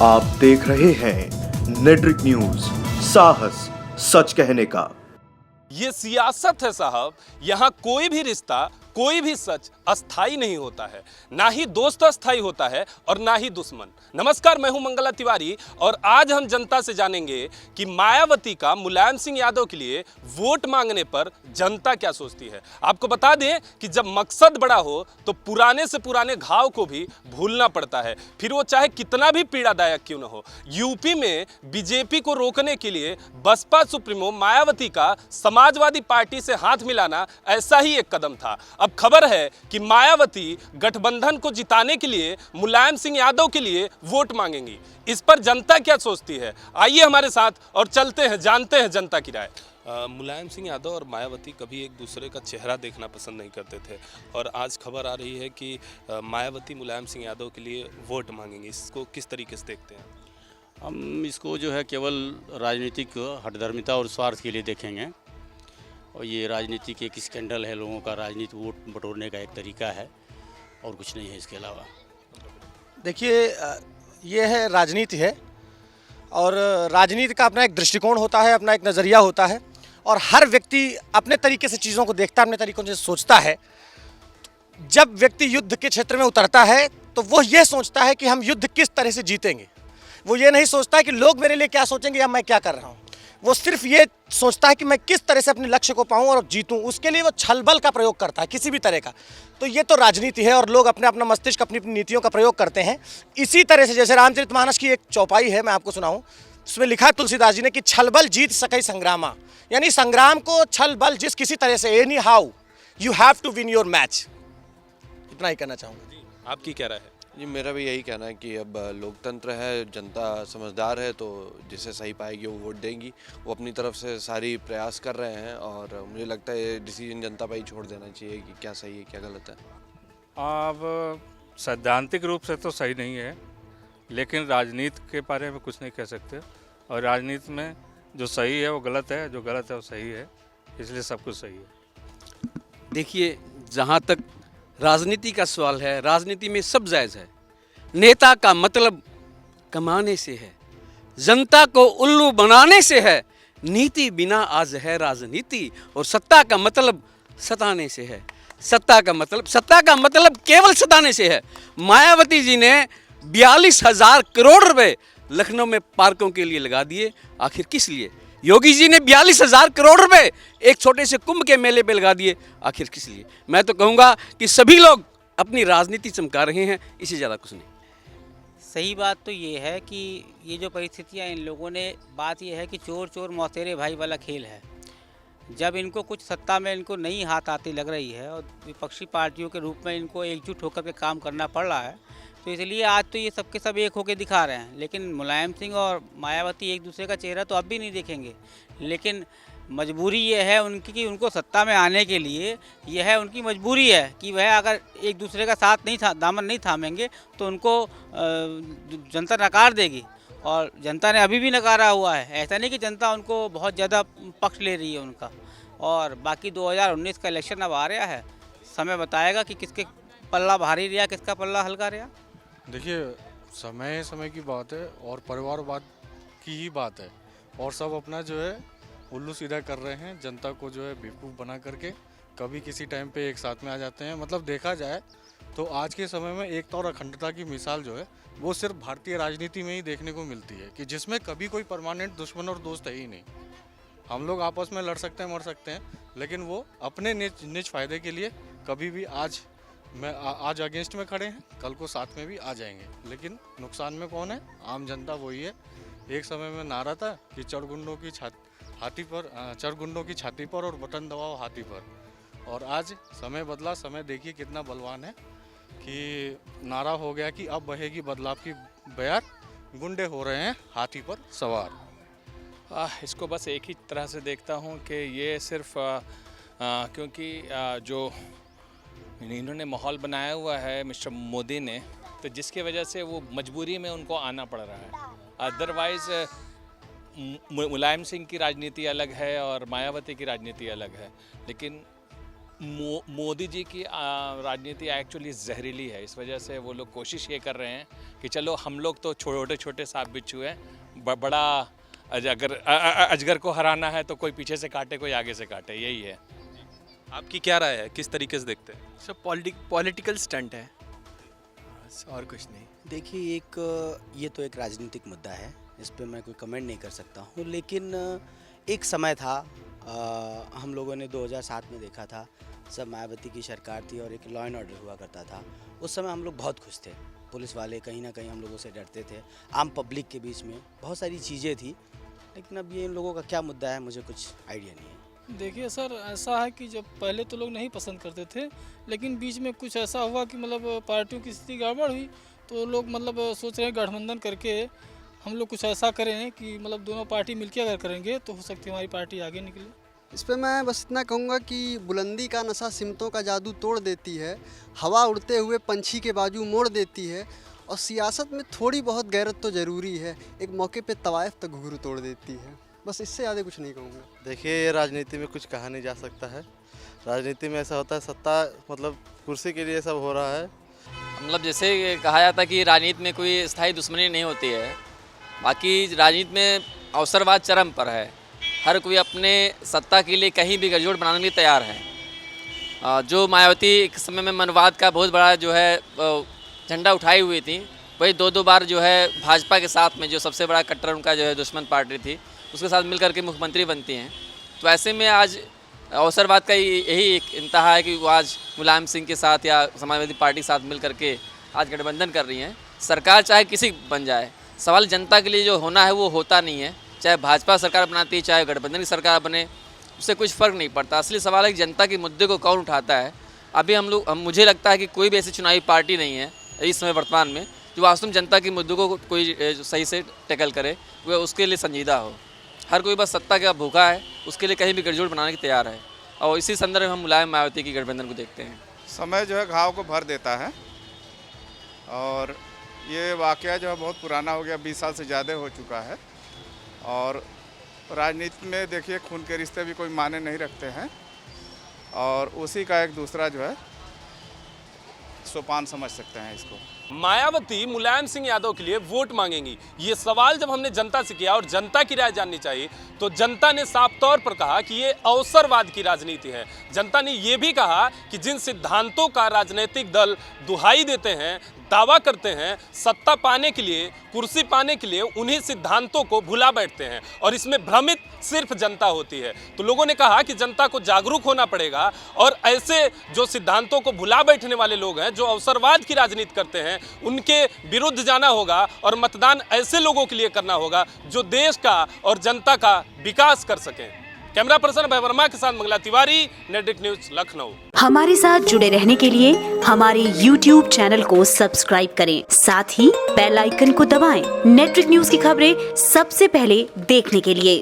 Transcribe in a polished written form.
आप देख रहे हैं नेट्रिक न्यूज, साहस सच कहने का। ये सियासत है साहब। यहाँ कोई भी रिश्ता, कोई भी सच अस्थाई नहीं होता है। ना ही दोस्त अस्थाई होता है और ना ही दुश्मन। नमस्कार, मैं हूं मंगला तिवारी और आज हम जनता से जानेंगे कि मायावती का मुलायम सिंह यादव के लिए वोट मांगने पर जनता क्या सोचती है। आपको बता दें कि जब मकसद बड़ा हो तो पुराने से पुराने घाव को भी भूलना पड़ता है, फिर वो चाहे कितना भी पीड़ादायक क्यों न हो। यूपी में बीजेपी को रोकने के लिए बसपा सुप्रीमो मायावती का समाजवादी पार्टी से हाथ मिलाना ऐसा ही एक कदम था। अब खबर है कि मायावती गठबंधन को जिताने के लिए मुलायम सिंह यादव के लिए वोट मांगेंगी। इस पर जनता क्या सोचती है, आइए हमारे साथ और चलते हैं, जानते हैं जनता की राय। मुलायम सिंह यादव और मायावती कभी एक दूसरे का चेहरा देखना पसंद नहीं करते थे और आज खबर आ रही है कि मायावती मुलायम सिंह यादव के लिए वोट मांगेंगे। इसको किस तरीके से देखते हैं? हम इसको जो है केवल राजनीतिक हठधर्मिता और स्वार्थ के लिए देखेंगे और ये राजनीति की एक स्कैंडल है। लोगों का राजनीति वोट बटोरने का एक तरीका है और कुछ नहीं है इसके अलावा। देखिए, ये है राजनीति है और राजनीति का अपना एक दृष्टिकोण होता है, अपना एक नज़रिया होता है और हर व्यक्ति अपने तरीके से चीज़ों को देखता है, अपने तरीक़ों से सोचता है। जब व्यक्ति युद्ध के क्षेत्र में उतरता है तो वो ये सोचता है कि हम युद्ध किस तरह से जीतेंगे। वो ये नहीं सोचता है कि लोग मेरे लिए क्या सोचेंगे या मैं क्या कर रहा हूँ। वो सिर्फ ये सोचता है कि मैं किस तरह से अपने लक्ष्य को पाऊँ और जीतूँ। उसके लिए वो छल बल का प्रयोग करता है, किसी भी तरह का। तो ये तो राजनीति है और लोग अपने अपना मस्तिष्क, अपनी अपनी नीतियों का प्रयोग करते हैं। इसी तरह से जैसे रामचरितमानस की एक चौपाई है, मैं आपको सुनाऊँ। उसमें लिखा है तुलसीदास जी ने कि छल बल जीत सकई संग्रामा, यानी संग्राम को छल बल जिस किसी तरह से, anyhow you have to win your match. इतना ही कहना चाहूँगा। आपकी क्या राय है? जी, मेरा भी यही कहना है कि अब लोकतंत्र है, जनता समझदार है, तो जिसे सही पाएगी वो वोट देंगी। वो अपनी तरफ से सारी प्रयास कर रहे हैं और मुझे लगता है ये डिसीजन जनता पर ही छोड़ देना चाहिए कि क्या सही है क्या गलत है। अब सैद्धांतिक रूप से तो सही नहीं है, लेकिन राजनीति के बारे में कुछ नहीं कह सकते और राजनीति में जो सही है वो गलत है, जो गलत है वो सही है, इसलिए सब कुछ सही है। देखिए, जहाँ तक राजनीति का सवाल है, राजनीति में सब जायज़ है। नेता का मतलब कमाने से है, जनता को उल्लू बनाने से है। नीति बिना आज है राजनीति और सत्ता का मतलब सताने से है। सत्ता का मतलब केवल सताने से है। मायावती जी ने 42,000 करोड़ रुपए लखनऊ में पार्कों के लिए लगा दिए, आखिर किस लिए? योगी जी ने 42,000 करोड़ रुपए एक छोटे से कुंभ के मेले पे लगा दिए, आखिर किस लिए? मैं तो कहूँगा कि सभी लोग अपनी राजनीति चमका रहे हैं, इससे ज़्यादा कुछ नहीं। सही बात तो ये है कि ये जो परिस्थितियाँ इन लोगों ने, बात ये है कि चोर चोर मौतेरे भाई वाला खेल है। जब इनको कुछ सत्ता में इनको नई हाथ आती लग रही है और विपक्षी पार्टियों के रूप में इनको एकजुट होकर के काम करना पड़ रहा है, तो इसलिए आज तो ये सबके सब एक होकर दिखा रहे हैं। लेकिन मुलायम सिंह और मायावती एक दूसरे का चेहरा तो अब भी नहीं देखेंगे, लेकिन मजबूरी ये है उनकी कि उनको सत्ता में आने के लिए यह है, उनकी मजबूरी है कि वह अगर एक दूसरे का साथ नहीं दामन नहीं थामेंगे तो उनको जनता नकार देगी और जनता ने अभी भी नकारा हुआ है। ऐसा नहीं कि जनता उनको बहुत ज़्यादा पक्ष ले रही है उनका। और बाकी 2019 का इलेक्शन अब आ रहा है, समय बताएगा कि किसके पल्ला भारी रहा, किसका पल्ला हल्का रहा। देखिए, समय की बात है और परिवारवाद की ही बात है और सब अपना जो है उल्लू सीधा कर रहे हैं, जनता को जो है बेवकूफ़ बना करके कभी किसी टाइम पे एक साथ में आ जाते हैं। मतलब देखा जाए तो आज के समय में एकता और अखंडता की मिसाल जो है वो सिर्फ भारतीय राजनीति में ही देखने को मिलती है कि जिसमें कभी कोई परमानेंट दुश्मन और दोस्त है ही नहीं। हम लोग आपस में लड़ सकते हैं, मर सकते हैं, लेकिन वो अपने निज फायदे के लिए कभी भी आज अगेंस्ट में खड़े हैं, कल को साथ में भी आ जाएंगे। लेकिन नुकसान में कौन है? आम जनता वही है। एक समय में नारा था कि चरगुंडों की छाती पर और बटन दबाओ हाथी पर, और आज समय बदला। समय देखिए कितना बलवान है कि नारा हो गया कि अब बहेगी बदलाव की बयार, गुंडे हो रहे हैं हाथी पर सवार। इसको बस एक ही तरह से देखता हूँ कि ये सिर्फ क्योंकि जो इन्होंने माहौल बनाया हुआ है मिस्टर मोदी ने, तो जिसकी वजह से वो मजबूरी में उनको आना पड़ रहा है। अदरवाइज़ मुलायम सिंह की राजनीति अलग है और मायावती की राजनीति अलग है, लेकिन मोदी जी की राजनीति एक्चुअली जहरीली है। इस वजह से वो लोग कोशिश ये कर रहे हैं कि चलो हम लोग तो छोटे छोटे सांप बिच्छू हैं, बड़ा अजगर को हराना है तो कोई पीछे से काटे कोई आगे से काटे, यही है। आपकी क्या राय है, किस तरीके से देखते हैं? सब पॉलिटिकल स्टंट है, और कुछ नहीं। देखिए, ये तो एक राजनीतिक मुद्दा है, इस पर मैं कोई कमेंट नहीं कर सकता हूँ, लेकिन एक समय था, हम लोगों ने 2007 में देखा था, सब मायावती की सरकार थी और एक लॉ एंड ऑर्डर हुआ करता था। उस समय हम लोग बहुत खुश थे, पुलिस वाले कहीं ना कहीं हम लोगों से डरते थे, आम पब्लिक के बीच में बहुत सारी चीज़ें थी। लेकिन अब ये इन लोगों का क्या मुद्दा है, मुझे कुछ आइडिया नहीं है। देखिए सर, ऐसा है कि जब पहले तो लोग नहीं पसंद करते थे, लेकिन बीच में कुछ ऐसा हुआ कि मतलब पार्टियों की स्थिति गड़बड़ हुई, तो लोग मतलब सोच रहे हैं गठबंधन करके हम लोग कुछ ऐसा करें कि मतलब दोनों पार्टी मिलकर अगर करेंगे तो हो सकती है हमारी पार्टी आगे निकले। इस पर मैं बस इतना कहूँगा कि बुलंदी का नशा सिमतों का जादू तोड़ देती है, हवा उड़ते हुए पंछी के बाजू मोड़ देती है, और सियासत में थोड़ी बहुत गैरत तो ज़रूरी है, एक मौके पे तवायफ तक घुघरू तोड़ देती है। बस इससे ज़्यादा कुछ नहीं कहूँगा। देखिए, ये राजनीति में कुछ कहा नहीं जा सकता है। राजनीति में ऐसा होता है, सत्ता मतलब कुर्सी के लिए सब हो रहा है। मतलब जैसे कहा जाता है कि राजनीति में कोई स्थायी दुश्मनी नहीं होती है, बाकी राजनीति में अवसरवाद चरम पर है। हर कोई अपने सत्ता के लिए कहीं भी गठजोड़ बनाने के लिए तैयार है। जो मायावती एक समय में मनवाद का बहुत बड़ा जो है झंडा उठाई हुई थी, वही दो बार जो है भाजपा के साथ में जो सबसे बड़ा कट्टर उनका जो है दुश्मन पार्टी थी, उसके साथ मिलकर के मुख्यमंत्री बनती हैं। तो ऐसे में आज अवसरवाद का यही एक इंतहा है कि वो आज मुलायम सिंह के साथ या समाजवादी पार्टी के साथ मिल करके आज गठबंधन कर रही हैं। सरकार चाहे किसी बन जाए, सवाल जनता के लिए जो होना है वो होता नहीं है। चाहे भाजपा सरकार बनाती है, चाहे गठबंधन की सरकार बने, उससे कुछ फ़र्क नहीं पड़ता। असली सवाल है कि जनता के मुद्दे को कौन उठाता है। अभी मुझे लगता है कि कोई भी ऐसी चुनावी पार्टी नहीं है इस समय वर्तमान में जो वास्तव में जनता के मुद्दों को कोई सही से टैकल करे, वह उसके लिए संजीदा हो। हर कोई बस सत्ता का भूखा है, उसके लिए कहीं भी गठजोड़ बनाने की तैयार है, और इसी संदर्भ में हम मुलायम मायावती की गठबंधन को देखते हैं। समय जो है घाव को भर देता है, और ये वाकया जो है बहुत पुराना हो गया, 20 साल से ज़्यादा हो चुका है। और राजनीति में देखिए, खून के रिश्ते भी कोई मायने नहीं रखते हैं, और उसी का एक दूसरा जो है सोपान समझ सकते हैं इसको। मायावती मुलायम सिंह यादव के लिए वोट मांगेंगी, ये सवाल जब हमने जनता से किया और जनता की राय जाननी चाहिए, तो जनता ने साफ तौर पर कहा कि ये अवसरवाद की राजनीति है। जनता ने ये भी कहा कि जिन सिद्धांतों का राजनीतिक दल दुहाई देते हैं, दावा करते हैं, सत्ता पाने के लिए, कुर्सी पाने के लिए, उन्हीं सिद्धांतों को भुला बैठते हैं, और इसमें भ्रमित सिर्फ जनता होती है। तो लोगों ने कहा कि जनता को जागरूक होना पड़ेगा, और ऐसे जो सिद्धांतों को भुला बैठने वाले लोग हैं, जो अवसरवाद की राजनीति करते हैं, उनके विरुद्ध जाना होगा, और मतदान ऐसे लोगों के लिए करना होगा जो देश का और जनता का विकास कर सकें। कैमरा पर्सन अभय वर्मा के साथ मंगला तिवारी, नेटवर्क न्यूज, लखनऊ। हमारे साथ जुड़े रहने के लिए हमारे YouTube चैनल को सब्सक्राइब करें, साथ ही बेल आइकन को दबाएं। नेटवर्क न्यूज की खबरें सबसे पहले देखने के लिए।